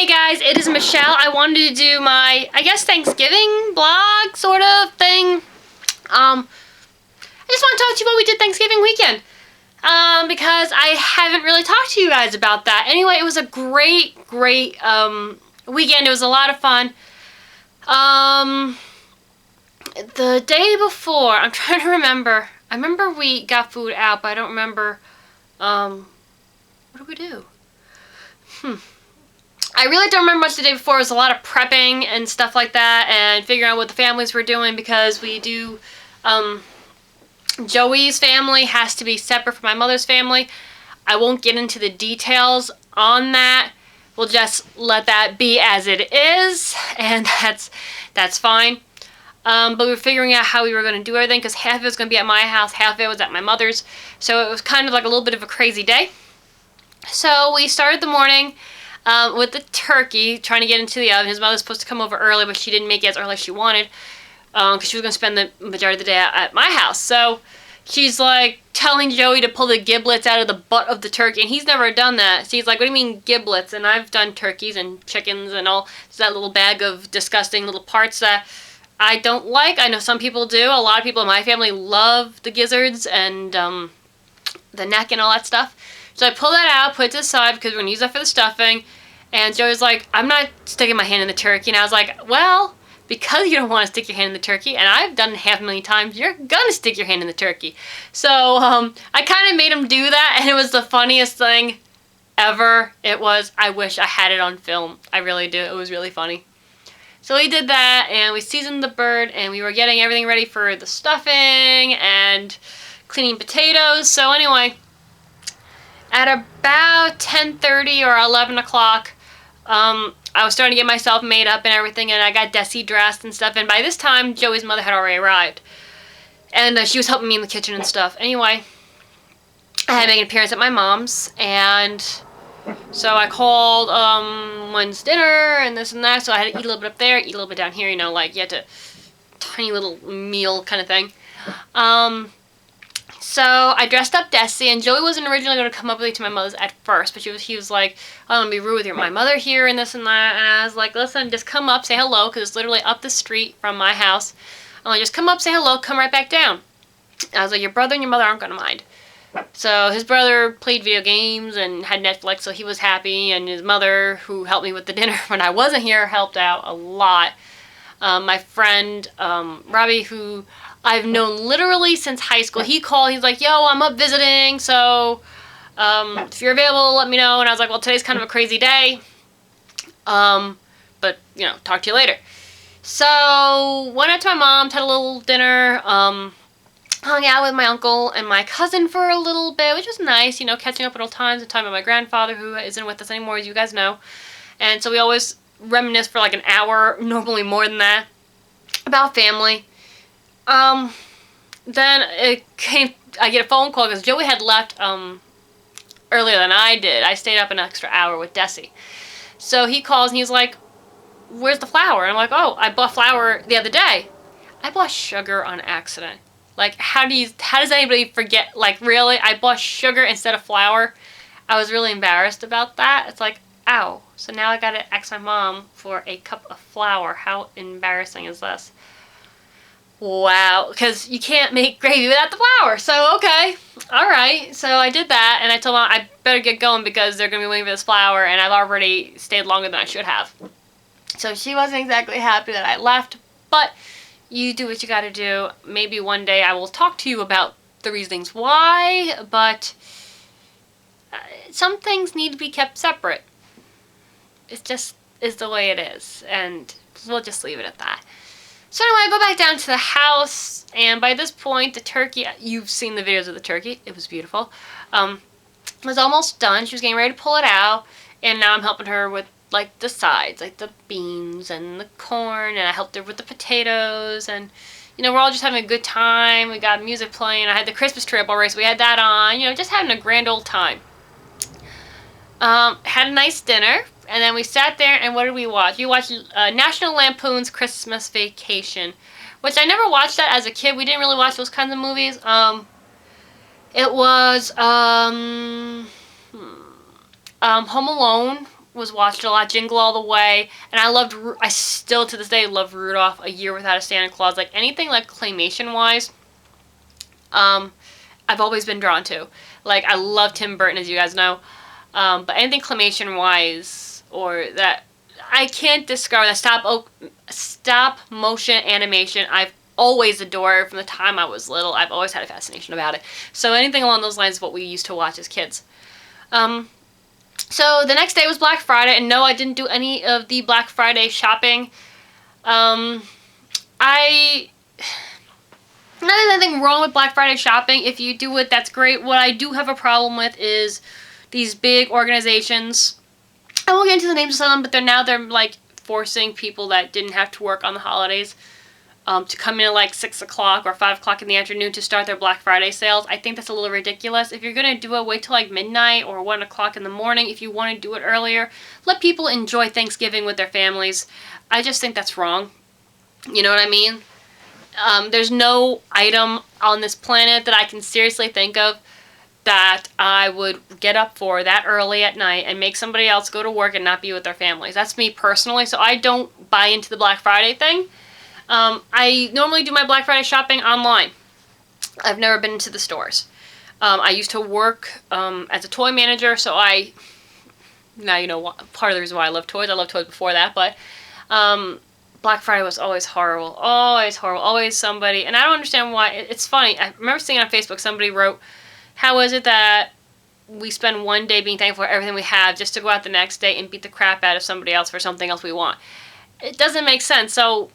Hey guys, it is Michelle. I wanted to do my, I guess, Thanksgiving blog sort of thing. I just want to talk to you about what we did Thanksgiving weekend. Because I haven't really talked to you guys about that. Anyway, it was a great weekend. It was a lot of fun. The day before, I'm trying to remember. I remember we got food out, but I don't remember, what did we do? I really don't remember much the day before. It was a lot of prepping and stuff like that and figuring out what the families were doing because we do, Joey's family has to be separate from my mother's family. I won't get into the details on that. We'll just let that be as it is, and that's fine. But we were figuring out how we were going to do everything because half of it was going to be at my house, half of it was at my mother's. So it was kind of like a little bit of a crazy day. So we started the morning with the turkey, trying to get into the oven. His mother was supposed to come over early, but she didn't make it as early as she wanted because she was going to spend the majority of the day at my house. So she's like telling Joey to pull the giblets out of the butt of the turkey, and he's never done that. So he's like, what do you mean giblets? And I've done turkeys and chickens and all. It's that little bag of disgusting little parts that I don't like. I know some people do. A lot of people in my family love the gizzards and the neck and all that stuff. So I pull that out, put it to the side because we're going to use that for the stuffing. And Joey's like, I'm not sticking my hand in the turkey. And I was like, well, because you don't want to stick your hand in the turkey, and I've done it 500,000 times, you're going to stick your hand in the turkey. So I kind of made him do that, and it was the funniest thing ever. It was, I wish I had it on film. I really do. It was really funny. So we did that, and we seasoned the bird, and we were getting everything ready for the stuffing and cleaning potatoes. So anyway, at about 10:30 or 11 o'clock, I was starting to get myself made up and everything, and I got Desi dressed and stuff, and by this time, Joey's mother had already arrived. And she was helping me in the kitchen and stuff. Anyway, I had to make an appearance at my mom's, and so I called when's dinner and this and that, so I had to eat a little bit up there, eat a little bit down here, you know, like you had to, tiny little meal kind of thing. So I dressed up Desi, and Joey wasn't originally going to come up with me to my mother's at first, but he was like, I don't want to be rude with my mother here and this and that, and I was like, listen, just come up, say hello, because it's literally up the street from my house. I'm like, just come up, say hello, come right back down. I was like, your brother and your mother aren't going to mind. So his brother played video games and had Netflix, so he was happy, and his mother, who helped me with the dinner when I wasn't here, helped out a lot. My friend, Robbie, who I've known literally since high school, he called, he's like, yo, I'm up visiting, so if you're available, let me know. And I was like, well, today's kind of a crazy day, but, you know, talk to you later. So went out to my mom's, had a little dinner, hung out with my uncle and my cousin for a little bit, which was nice, you know, catching up at old times and talking about my grandfather, who isn't with us anymore, as you guys know. And so we always reminisce for like an hour, normally more than that, about family. Then I get a phone call because Joey had left earlier than I did. I stayed up an extra hour with Desi. So he calls and he's like, where's the flour? And I'm like, oh, I bought flour the other day. I bought sugar on accident. Like, how does anybody forget, like, really? I bought sugar instead of flour. I was really embarrassed about that. It's like, ow. So now I gotta ask my mom for a cup of flour. How embarrassing is this? Wow, because you can't make gravy without the flour. So, okay. All right. So I did that, and I told Mom I better get going because they're going to be waiting for this flour, and I've already stayed longer than I should have. So she wasn't exactly happy that I left, but you do what you got to do. Maybe one day I will talk to you about the reasons why, but some things need to be kept separate. It just is the way it is, and we'll just leave it at that. So anyway, I go back down to the house, and by this point, the turkey, you've seen the videos of the turkey, it was beautiful, was almost done. She was getting ready to pull it out, and now I'm helping her with, like, the sides, like the beans and the corn, and I helped her with the potatoes, and, you know, we're all just having a good time. We got music playing. I had the Christmas tree up already, so we had that on, you know, just having a grand old time. Had a nice dinner. And then we sat there, and what did we watch? We watched National Lampoon's Christmas Vacation, which I never watched that as a kid. We didn't really watch those kinds of movies. It was Home Alone was watched a lot. Jingle All the Way, and I still to this day love Rudolph, A Year Without a Santa Claus. Like anything like claymation wise, I've always been drawn to. Like I love Tim Burton, as you guys know, but anything claymation wise or that I can't discard that stop motion animation. I've always adored from the time I was little. I've always had a fascination about it. So anything along those lines is what we used to watch as kids. So the next day was Black Friday, and no, I didn't do any of the Black Friday shopping. There's anything wrong with Black Friday shopping. If you do it, that's great. What I do have a problem with is these big organizations. I won't get into the names of some of them, but they're like forcing people that didn't have to work on the holidays to come in at like 6 o'clock or 5 o'clock in the afternoon to start their Black Friday sales. I think that's a little ridiculous. If you're going to do it, wait till like midnight or 1 o'clock in the morning. If you want to do it earlier, let people enjoy Thanksgiving with their families. I just think that's wrong. You know what I mean? There's no item on this planet that I can seriously think of that I would get up for that early at night and make somebody else go to work and not be with their families. That's me personally, so I don't buy into the Black Friday thing. I normally do my Black Friday shopping online. I've never been into the stores. I used to work as a toy manager, so now you know part of the reason why I love toys. I loved toys before that, but Black Friday was always horrible. Always horrible. Always somebody, and I don't understand why. It's funny. I remember seeing on Facebook somebody wrote, how is it that we spend one day being thankful for everything we have just to go out the next day and beat the crap out of somebody else for something else we want? It doesn't make sense. So,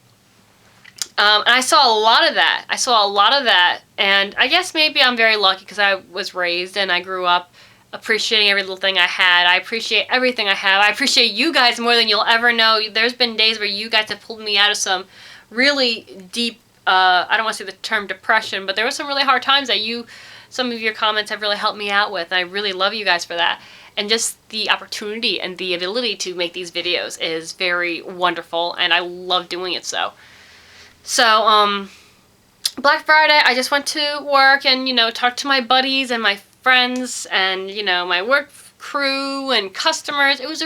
and I saw a lot of that. And I guess maybe I'm very lucky because I was raised and I grew up appreciating every little thing I had. I appreciate everything I have. I appreciate you guys more than you'll ever know. There's been days where you guys have pulled me out of some really deep, I don't want to say the term depression, but there were some really hard times that some of your comments have really helped me out with. And I really love you guys for that. And just the opportunity and the ability to make these videos is very wonderful, and I love doing it so. So, Black Friday, I just went to work and, talked to my buddies and my friends and, my work crew and customers. It was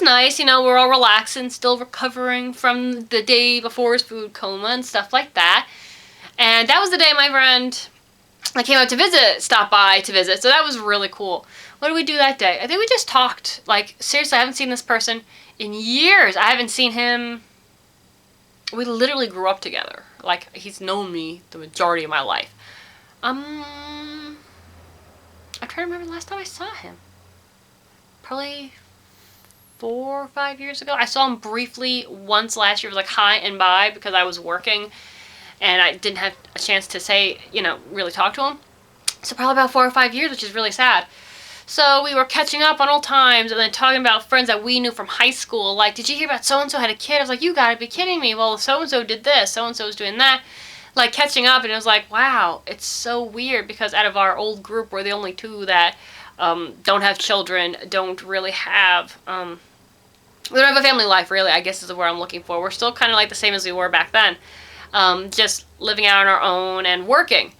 nice, we're all relaxing, still recovering from the day before's food coma and stuff like that. And that was the day my friend I came out to stopped by to visit, so that was really cool. What did we do that day? I think we just talked. Like, seriously, I haven't seen this person in years. I haven't seen him. We literally grew up together. Like, he's known me the majority of my life. I'm trying to remember the last time I saw him. Probably 4 or 5 years ago. I saw him briefly once last year. It was like hi and bye because I was working and I didn't have a chance to say, really talk to him. So probably about 4 or 5 years, which is really sad. So we were catching up on old times and then talking about friends that we knew from high school. Like, did you hear about so-and-so had a kid? I was like, you gotta be kidding me. Well, so-and-so did this, so-and-so was doing that. Like, catching up, and it was like, wow, it's so weird because out of our old group, we're the only two that don't have children, don't really have, we don't have a family life, really, I guess is where I'm looking for. We're still kind of like the same as we were back then. Just living out on our own and working.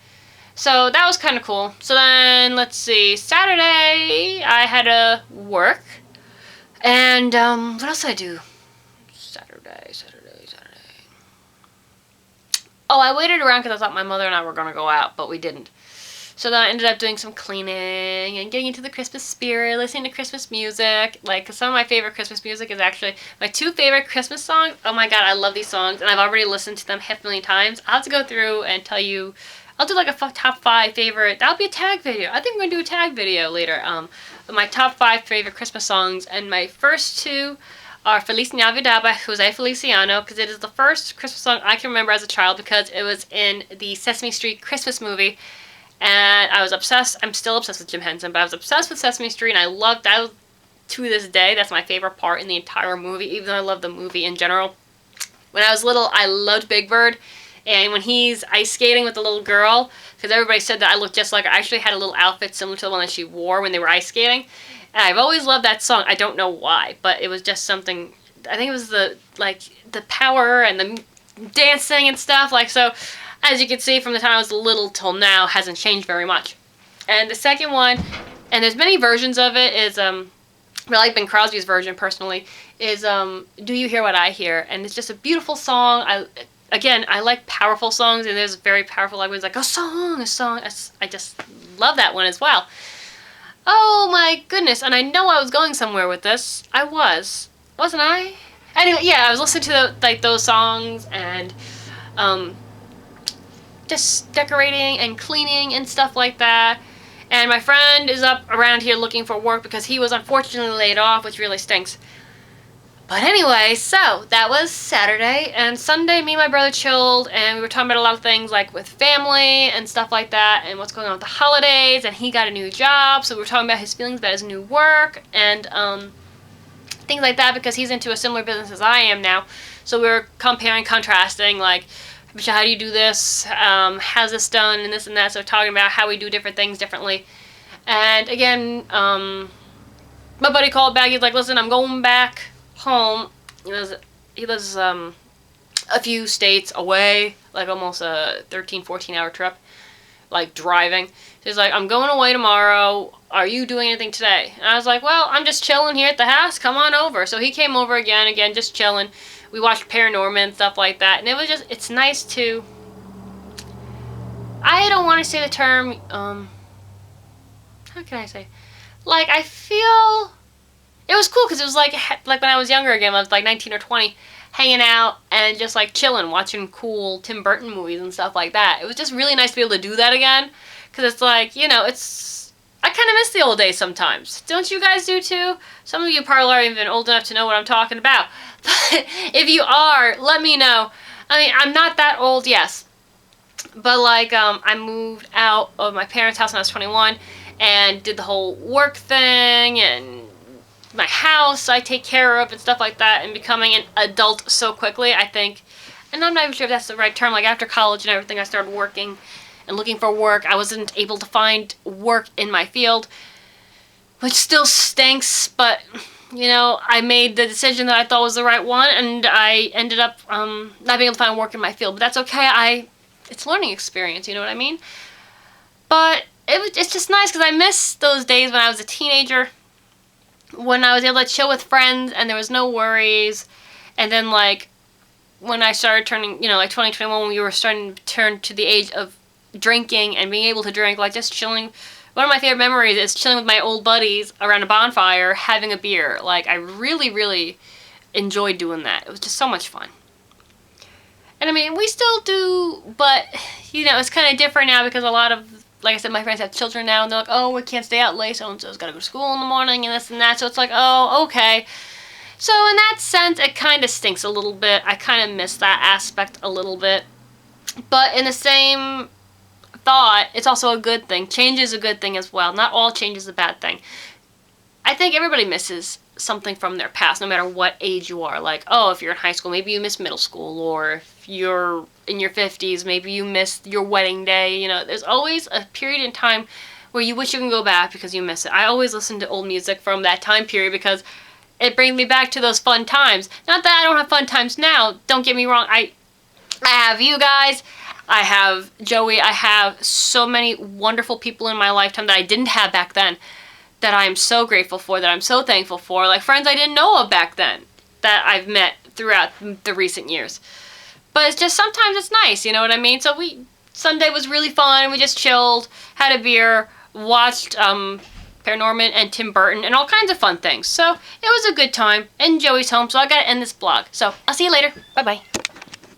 So that was kind of cool. So then, let's see, Saturday, I had to work. And, what else did I do? Saturday. Oh, I waited around because I thought my mother and I were going to go out, but we didn't. So then I ended up doing some cleaning and getting into the Christmas spirit, listening to Christmas music. Like, 'cause some of my favorite Christmas music is actually my 2 favorite Christmas songs. Oh my god, I love these songs, and I've already listened to them half a million times. I'll have to go through and tell you. I'll do like a top 5 favorite. That'll be a tag video. I think we're going to do a tag video later. My top 5 favorite Christmas songs, and my first 2 are Feliz Navidad by Jose Feliciano, because it is the first Christmas song I can remember as a child because it was in the Sesame Street Christmas movie. And I was obsessed. I'm still obsessed with Jim Henson, but I was obsessed with Sesame Street, and I loved that to this day. That's my favorite part in the entire movie, even though I love the movie in general. When I was little, I loved Big Bird. And when he's ice skating with the little girl, because everybody said that I looked just like her, I actually had a little outfit similar to the one that she wore when they were ice skating. And I've always loved that song. I don't know why, but it was just something, I think it was the power and the dancing and stuff. So, as you can see from the time I was little till now, hasn't changed very much. And the second one, and there's many versions of it, is but I like Bing Crosby's version personally, is Do You Hear What I Hear? And it's just a beautiful song. I like powerful songs, and there's very powerful language like a song. I just love that one as well. Oh my goodness, and I know I was going somewhere with this. I wasn't I? Anyway, yeah, I was listening to those songs and just decorating and cleaning and stuff like that. And my friend is up around here looking for work because he was unfortunately laid off, which really stinks. But anyway, so that was Saturday, and Sunday me and my brother chilled, and we were talking about a lot of things like with family and stuff like that, and what's going on with the holidays, and he got a new job, so we were talking about his feelings about his new work, and things like that, because he's into a similar business as I am now. So we were comparing, contrasting, like, how do you do this, how's this done, and this and that, so talking about how we do different things differently. And again, my buddy called back, he's like, listen, I'm going back home. He lives a few states away, like almost a 13-14 hour trip, like driving. So he's like, I'm going away tomorrow, are you doing anything today? And I was like, well, I'm just chilling here at the house, come on over. So he came over again, just chilling. We watched Paranorman and stuff like that, and it's nice to, I don't want to say the term, how can I say, like, I feel, it was cool because it was like when I was younger again, I was like 19 or 20, hanging out and just like chilling, watching cool Tim Burton movies and stuff like that. It was just really nice to be able to do that again, because it's like, I kind of miss the old days sometimes. Don't you guys do too? Some of you probably aren't even old enough to know what I'm talking about. But if you are, let me know. I mean, I'm not that old, yes. But like, I moved out of my parents' house when I was 21 and did the whole work thing and my house I take care of and stuff like that, and becoming an adult so quickly, I think. And I'm not even sure if that's the right term. Like, after college and everything, I started working and looking for work. I wasn't able to find work in my field, which still stinks, but I made the decision that I thought was the right one, and I ended up not being able to find work in my field. But that's okay. It's a learning experience, you know what I mean? But it's just nice because I miss those days when I was a teenager, when I was able to chill with friends and there was no worries. And then like when I started turning, like 2021, when we were starting to turn to the age of drinking and being able to drink, like just chilling. One of my favorite memories is chilling with my old buddies around a bonfire, having a beer. Like, I really, really enjoyed doing that. It was just so much fun. And I mean, we still do, but, it's kind of different now because a lot of, like I said, my friends have children now, and they're like, oh, we can't stay out late, so-and-so's got to go to school in the morning, and this and that. So it's like, oh, okay. So in that sense, it kind of stinks a little bit. I kind of miss that aspect a little bit. But in the same thought, it's also a good thing. Change is a good thing as well. Not all change is a bad thing. I think everybody misses something from their past, no matter what age you are. Like, oh, if you're in high school, maybe you miss middle school, or if you're in your 50s, maybe you miss your wedding day. There's always a period in time where you wish you can go back because you miss it. I always listen to old music from that time period because it brings me back to those fun times. Not that I don't have fun times now, don't get me wrong. I have you guys, I have Joey, I have so many wonderful people in my lifetime that I didn't have back then, that I am so grateful for, that I'm so thankful for, like friends I didn't know of back then, that I've met throughout the recent years. But it's just, sometimes it's nice, you know what I mean? So Sunday was really fun, we just chilled, had a beer, watched Paranorman and Tim Burton, and all kinds of fun things. So, it was a good time, and Joey's home, so I gotta end this vlog. So, I'll see you later. Bye-bye.